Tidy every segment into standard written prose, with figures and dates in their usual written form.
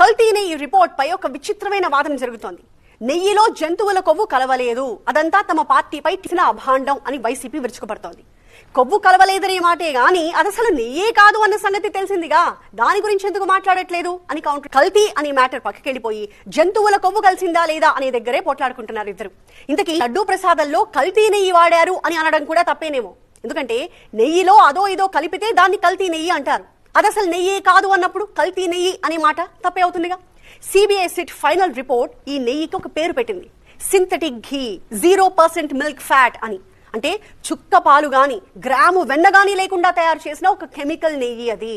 కల్తీ నెయ్యి రిపోర్ట్ పై ఒక విచిత్రమైన వాదన జరుగుతోంది. నెయ్యిలో జంతువుల కొవ్వు కలవలేదు, అదంతా తమ పార్టీపై తీసిన అభాండం అని వైసీపీ విరుచుకుపడుతోంది. కొవ్వు కలవలేదనే మాటే గాని అది అసలు నెయ్యే కాదు అన్న సంగతి తెలిసిందిగా, దాని గురించి ఎందుకు మాట్లాడట్లేదు అని కౌంటర్. కల్తీ అనే మ్యాటర్ పక్కకెళ్ళిపోయి జంతువుల కొవ్వు కలిసిందా లేదా అనే దగ్గరే పోట్లాడుకుంటున్నారు ఇద్దరు. ఇంతకీ లడ్డూ ప్రసాదంలో కల్తీ నెయ్యి వాడారు అని అనడం కూడా తప్పేనేమో. ఎందుకంటే నెయ్యిలో అదో ఇదో కలిపితే దాన్ని కల్తీ నెయ్యి అంటారు. అది అసలు నెయ్యే కాదు అన్నప్పుడు కల్తీ నెయ్యి అనే మాట తప్పే అవుతుందిగా. సిబిఐ సిట్ ఫైనల్ రిపోర్ట్ ఈ నెయ్యికి ఒక పేరు పెట్టింది, సింథటిక్ ఘీ, 0% మిల్క్ ఫ్యాట్ అని. అంటే చుక్క పాలు గాని గ్రాము వెన్న గాని లేకుండా తయారు చేసిన ఒక కెమికల్ నెయ్యి అది.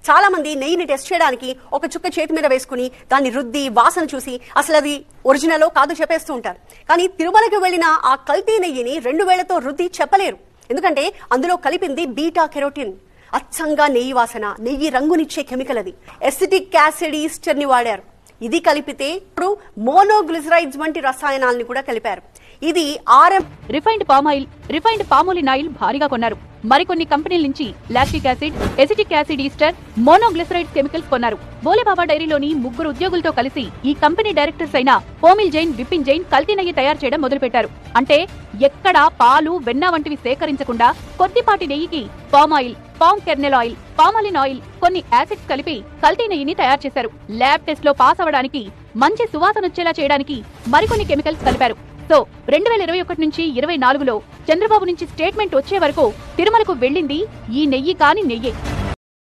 చాలా మంది నెయ్యిని టెస్ట్ చేయడానికి ఒక చుక్క చేతి మీద వేసుకుని దాన్ని రుద్ది వాసన చూసి అసలు అది ఒరిజినలో కాదు చెప్పేస్తూ ఉంటారు. కానీ తిరుమలకి వెళ్ళిన ఆ కల్తీ నెయ్యిని 2 వేళ్లతో రుద్ది చెప్పలేరు. ఎందుకంటే అందులో కలిపింది బీటా కెరోటిన్. అచ్చంగా నెయ్యి వాసన, నెయ్యి రంగునిచ్చే కెమికల్ అది. ఎసిటిక్ యాసిడ్ ఈస్టర్ ని వాడారు. ఇది కలిపితే ఇప్పుడు మోనోగ్లిసరైడ్స్ వంటి రసాయనాలను కూడా కలిపారు. ఇది రిఫైన్డ్ పామోలిన్ ఆయిల్ భారీగా కొన్నారు. మరికొన్ని కంపెనీల నుంచి lactic acid, acetic acid ester, monoglyceride chemicals కొన్నారు. బోలేబాబా డైరీలోని 3 ఉద్యోగులతో కలిసి ఈ కంపెనీ డైరెక్టర్స్ అయిన పోమిల్ జైన్, విపిన్ జైన్ కల్తీ నెయ్యి తయారు చేయడం మొదలుపెట్టారు. అంటే ఎక్కడా పాలు, వెన్న వంటివి సేకరించకుండా కొద్దిపాటి నెయ్యికి palm oil, palm kernel oil, palmolein oil, కొన్ని యాసిడ్స్ కలిపి కల్తీ నెయ్యిని తయారు చేశారు. ల్యాబ్ టెస్ట్ లో పాస్ అవ్వడానికి, మంచి సువాసన వచ్చేలా చేయడానికి మరికొన్ని కెమికల్స్ కలిపారు. సో 2021 నుంచి 24లో చంద్రబాబు నుంచి స్టేట్మెంట్ వచ్చే వరకు తిరుమలకు వెళ్ళింది ఈ నెయ్యి కాని నెయ్యే.